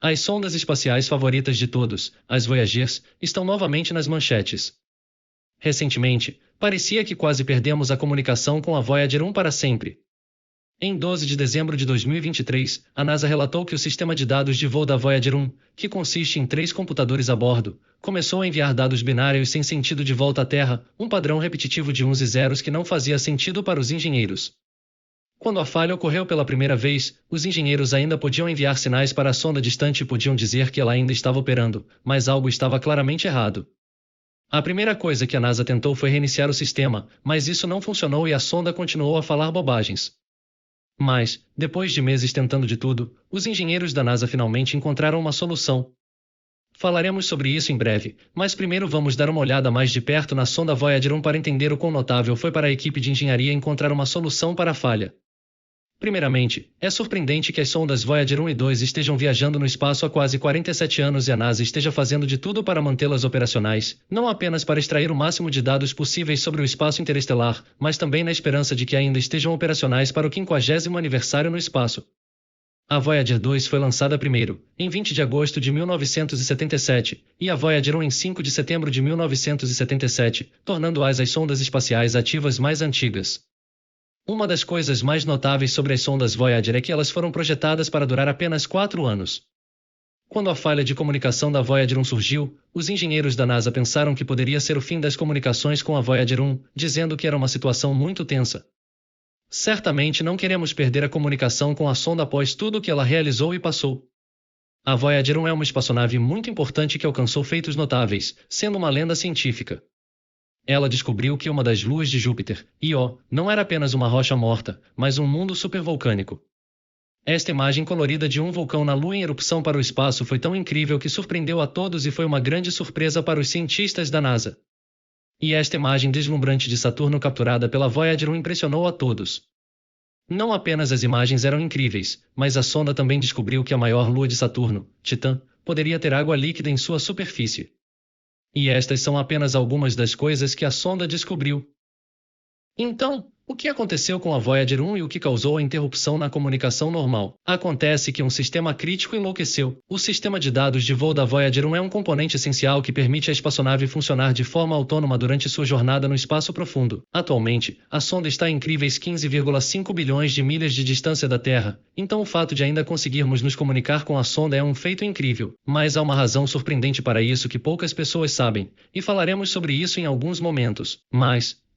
As sondas espaciais favoritas de todos, as Voyagers, estão novamente nas manchetes. Recentemente, parecia que quase perdemos a comunicação com a Voyager 1 para sempre. Em 12 de dezembro de 2023, a NASA relatou que o sistema de dados de voo da Voyager 1, que consiste em 3 computadores a bordo, começou a enviar dados binários sem sentido de volta à Terra, um padrão repetitivo de uns e zeros que não fazia sentido para os engenheiros. Quando a falha ocorreu pela primeira vez, os engenheiros ainda podiam enviar sinais para a sonda distante e podiam dizer que ela ainda estava operando, mas algo estava claramente errado. A primeira coisa que a NASA tentou foi reiniciar o sistema, mas isso não funcionou e a sonda continuou a falar bobagens. Mas, depois de meses tentando de tudo, os engenheiros da NASA finalmente encontraram uma solução. Falaremos sobre isso em breve, mas primeiro vamos dar uma olhada mais de perto na sonda Voyager 1 para entender o quão notável foi para a equipe de engenharia encontrar uma solução para a falha. Primeiramente, é surpreendente que as sondas Voyager 1 e 2 estejam viajando no espaço há quase 47 anos e a NASA esteja fazendo de tudo para mantê-las operacionais, não apenas para extrair o máximo de dados possíveis sobre o espaço interestelar, mas também na esperança de que ainda estejam operacionais para o 50º aniversário no espaço. A Voyager 2 foi lançada primeiro, em 20 de agosto de 1977, e a Voyager 1 em 5 de setembro de 1977, tornando-as as sondas espaciais ativas mais antigas. Uma das coisas mais notáveis sobre as sondas Voyager é que elas foram projetadas para durar apenas 4 anos. Quando a falha de comunicação da Voyager 1 surgiu, os engenheiros da NASA pensaram que poderia ser o fim das comunicações com a Voyager 1, dizendo que era uma situação muito tensa. Certamente não queremos perder a comunicação com a sonda após tudo o que ela realizou e passou. A Voyager 1 é uma espaçonave muito importante que alcançou feitos notáveis, sendo uma lenda científica. Ela descobriu que uma das luas de Júpiter, Io, não era apenas uma rocha morta, mas um mundo supervolcânico. Esta imagem colorida de um vulcão na Lua em erupção para o espaço foi tão incrível que surpreendeu a todos e foi uma grande surpresa para os cientistas da NASA. E esta imagem deslumbrante de Saturno capturada pela Voyager 1 impressionou a todos. Não apenas as imagens eram incríveis, mas a sonda também descobriu que a maior lua de Saturno, Titã, poderia ter água líquida em sua superfície. E estas são apenas algumas das coisas que a sonda descobriu. Então, o que aconteceu com a Voyager 1 e o que causou a interrupção na comunicação normal? Acontece que um sistema crítico enlouqueceu. O sistema de dados de voo da Voyager 1 é um componente essencial que permite a espaçonave funcionar de forma autônoma durante sua jornada no espaço profundo. Atualmente, a sonda está a incríveis 15,5 bilhões de milhas de distância da Terra, então o fato de ainda conseguirmos nos comunicar com a sonda é um feito incrível. Mas há uma razão surpreendente para isso que poucas pessoas sabem, e falaremos sobre isso em alguns momentos.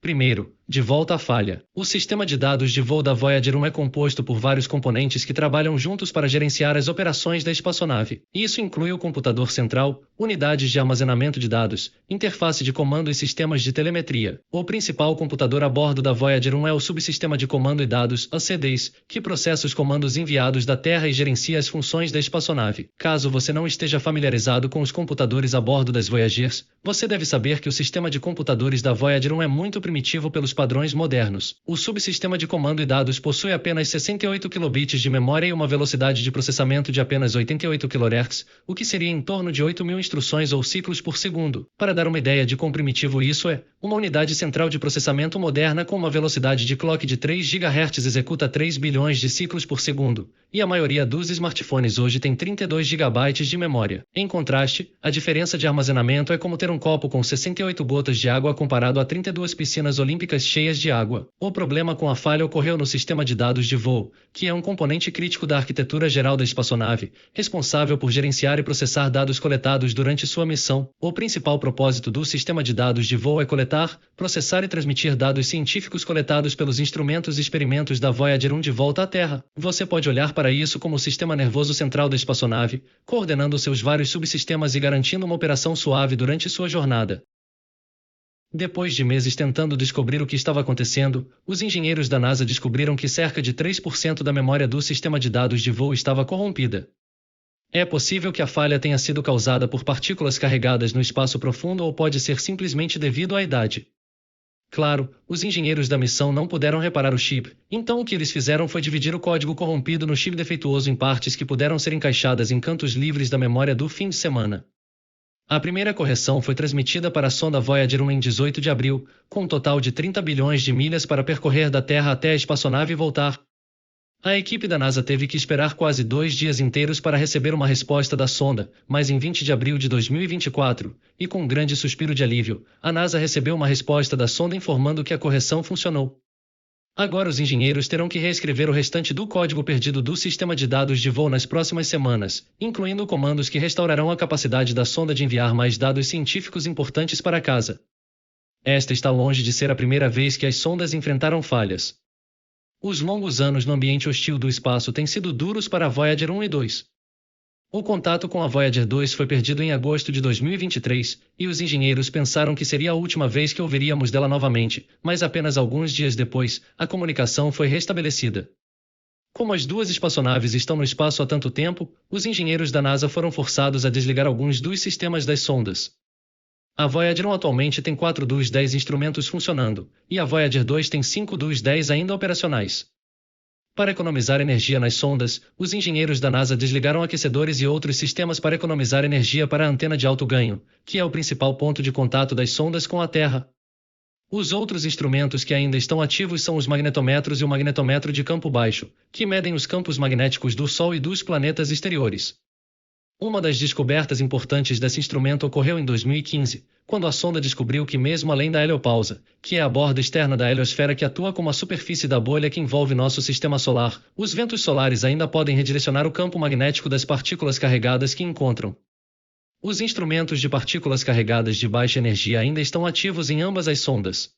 Primeiro, de volta à falha. O sistema de dados de voo da Voyager 1 é composto por vários componentes que trabalham juntos para gerenciar as operações da espaçonave. Isso inclui o computador central, unidades de armazenamento de dados, interface de comando e sistemas de telemetria. O principal computador a bordo da Voyager 1 é o subsistema de comando e dados, ACDs, que processa os comandos enviados da Terra e gerencia as funções da espaçonave. Caso você não esteja familiarizado com os computadores a bordo das Voyagers, você deve saber que o sistema de computadores da Voyager 1 é muito primitivo pelos padrões modernos. O subsistema de comando e dados possui apenas 68 kilobits de memória e uma velocidade de processamento de apenas 88 kHz, o que seria em torno de 8.000 instruções ou ciclos por segundo. Para dar uma ideia de quão primitivo isso é, uma unidade central de processamento moderna com uma velocidade de clock de 3 GHz executa 3 bilhões de ciclos por segundo, e a maioria dos smartphones hoje tem 32 GB de memória. Em contraste, a diferença de armazenamento é como ter um copo com 68 gotas de água comparado a 32 piscinas olímpicas cheias de água. O problema com a falha ocorreu no sistema de dados de voo, que é um componente crítico da arquitetura geral da espaçonave, responsável por gerenciar e processar dados coletados durante sua missão. O principal propósito do sistema de dados de voo é coletar, processar e transmitir dados científicos coletados pelos instrumentos e experimentos da Voyager 1 de volta à Terra. Você pode olhar para isso como o sistema nervoso central da espaçonave, coordenando seus vários subsistemas e garantindo uma operação suave durante sua jornada. Depois de meses tentando descobrir o que estava acontecendo, os engenheiros da NASA descobriram que cerca de 3% da memória do sistema de dados de voo estava corrompida. É possível que a falha tenha sido causada por partículas carregadas no espaço profundo ou pode ser simplesmente devido à idade. Claro, os engenheiros da missão não puderam reparar o chip, então o que eles fizeram foi dividir o código corrompido no chip defeituoso em partes que puderam ser encaixadas em cantos livres da memória do fim de semana. A primeira correção foi transmitida para a sonda Voyager 1 em 18 de abril, com um total de 30 bilhões de milhas para percorrer da Terra até a espaçonave e voltar. A equipe da NASA teve que esperar quase 2 dias inteiros para receber uma resposta da sonda, mas em 20 de abril de 2024, e com um grande suspiro de alívio, a NASA recebeu uma resposta da sonda informando que a correção funcionou. Agora os engenheiros terão que reescrever o restante do código perdido do sistema de dados de voo nas próximas semanas, incluindo comandos que restaurarão a capacidade da sonda de enviar mais dados científicos importantes para casa. Esta está longe de ser a primeira vez que as sondas enfrentaram falhas. Os longos anos no ambiente hostil do espaço têm sido duros para a Voyager 1 e 2. O contato com a Voyager 2 foi perdido em agosto de 2023, e os engenheiros pensaram que seria a última vez que ouviríamos dela novamente, mas apenas alguns dias depois, a comunicação foi restabelecida. Como as duas espaçonaves estão no espaço há tanto tempo, os engenheiros da NASA foram forçados a desligar alguns dos sistemas das sondas. A Voyager 1 atualmente tem 4 dos 10 instrumentos funcionando, e a Voyager 2 tem 5 dos 10 ainda operacionais. Para economizar energia nas sondas, os engenheiros da NASA desligaram aquecedores e outros sistemas para economizar energia para a antena de alto ganho, que é o principal ponto de contato das sondas com a Terra. Os outros instrumentos que ainda estão ativos são os magnetometros e o magnetômetro de campo baixo, que medem os campos magnéticos do Sol e dos planetas exteriores. Uma das descobertas importantes desse instrumento ocorreu em 2015, quando a sonda descobriu que mesmo além da heliopausa, que é a borda externa da heliosfera que atua como a superfície da bolha que envolve nosso sistema solar, os ventos solares ainda podem redirecionar o campo magnético das partículas carregadas que encontram. Os instrumentos de partículas carregadas de baixa energia ainda estão ativos em ambas as sondas.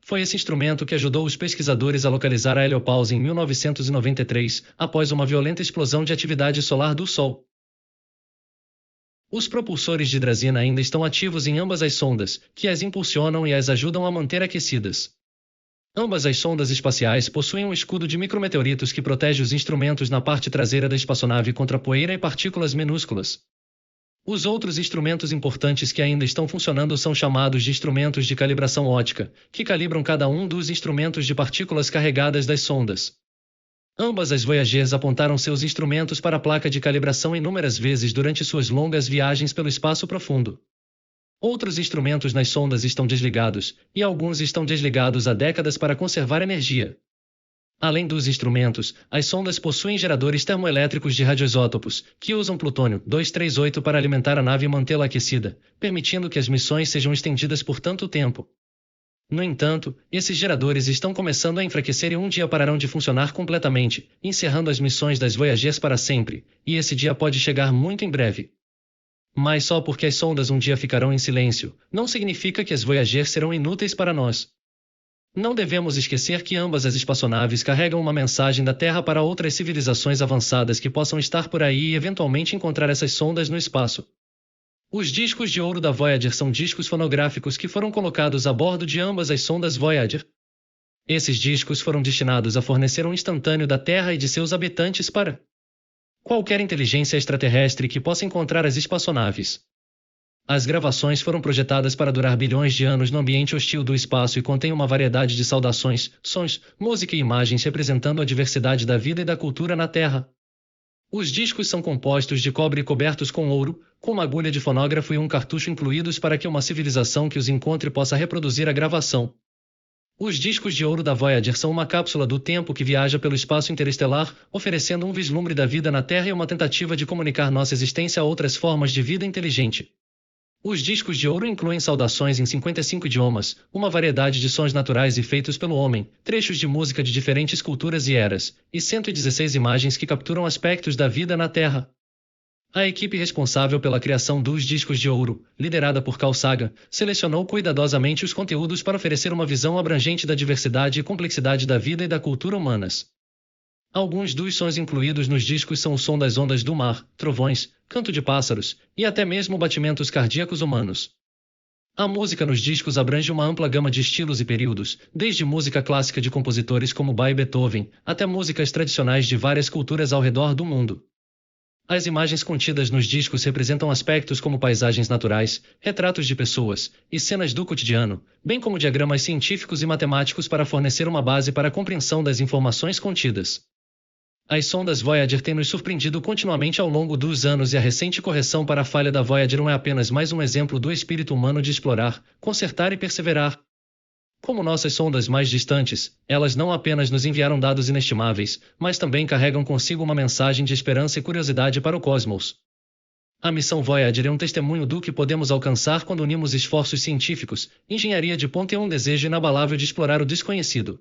Foi esse instrumento que ajudou os pesquisadores a localizar a heliopausa em 1993, após uma violenta explosão de atividade solar do Sol. Os propulsores de hidrazina ainda estão ativos em ambas as sondas, que as impulsionam e as ajudam a manter aquecidas. Ambas as sondas espaciais possuem um escudo de micrometeoritos que protege os instrumentos na parte traseira da espaçonave contra poeira e partículas minúsculas. Os outros instrumentos importantes que ainda estão funcionando são chamados de instrumentos de calibração óptica, que calibram cada um dos instrumentos de partículas carregadas das sondas. Ambas as Voyagers apontaram seus instrumentos para a placa de calibração inúmeras vezes durante suas longas viagens pelo espaço profundo. Outros instrumentos nas sondas estão desligados, e alguns estão desligados há décadas para conservar energia. Além dos instrumentos, as sondas possuem geradores termoelétricos de radioisótopos, que usam plutônio-238 para alimentar a nave e mantê-la aquecida, permitindo que as missões sejam estendidas por tanto tempo. No entanto, esses geradores estão começando a enfraquecer e um dia pararão de funcionar completamente, encerrando as missões das Voyagers para sempre, e esse dia pode chegar muito em breve. Mas só porque as sondas um dia ficarão em silêncio, não significa que as Voyagers serão inúteis para nós. Não devemos esquecer que ambas as espaçonaves carregam uma mensagem da Terra para outras civilizações avançadas que possam estar por aí e eventualmente encontrar essas sondas no espaço. Os discos de ouro da Voyager são discos fonográficos que foram colocados a bordo de ambas as sondas Voyager. Esses discos foram destinados a fornecer um instantâneo da Terra e de seus habitantes para qualquer inteligência extraterrestre que possa encontrar as espaçonaves. As gravações foram projetadas para durar bilhões de anos no ambiente hostil do espaço e contêm uma variedade de saudações, sons, música e imagens representando a diversidade da vida e da cultura na Terra. Os discos são compostos de cobre e cobertos com ouro, com uma agulha de fonógrafo e um cartucho incluídos para que uma civilização que os encontre possa reproduzir a gravação. Os discos de ouro da Voyager são uma cápsula do tempo que viaja pelo espaço interestelar, oferecendo um vislumbre da vida na Terra e uma tentativa de comunicar nossa existência a outras formas de vida inteligente. Os discos de ouro incluem saudações em 55 idiomas, uma variedade de sons naturais e feitos pelo homem, trechos de música de diferentes culturas e eras, e 116 imagens que capturam aspectos da vida na Terra. A equipe responsável pela criação dos discos de ouro, liderada por Carl Sagan, selecionou cuidadosamente os conteúdos para oferecer uma visão abrangente da diversidade e complexidade da vida e da cultura humanas. Alguns dos sons incluídos nos discos são o som das ondas do mar, trovões, canto de pássaros, e até mesmo batimentos cardíacos humanos. A música nos discos abrange uma ampla gama de estilos e períodos, desde música clássica de compositores como Bach e Beethoven, até músicas tradicionais de várias culturas ao redor do mundo. As imagens contidas nos discos representam aspectos como paisagens naturais, retratos de pessoas e cenas do cotidiano, bem como diagramas científicos e matemáticos para fornecer uma base para a compreensão das informações contidas. As sondas Voyager têm nos surpreendido continuamente ao longo dos anos e a recente correção para a falha da Voyager 1 é apenas mais um exemplo do espírito humano de explorar, consertar e perseverar. Como nossas sondas mais distantes, elas não apenas nos enviaram dados inestimáveis, mas também carregam consigo uma mensagem de esperança e curiosidade para o cosmos. A missão Voyager é um testemunho do que podemos alcançar quando unimos esforços científicos, engenharia de ponta e um desejo inabalável de explorar o desconhecido.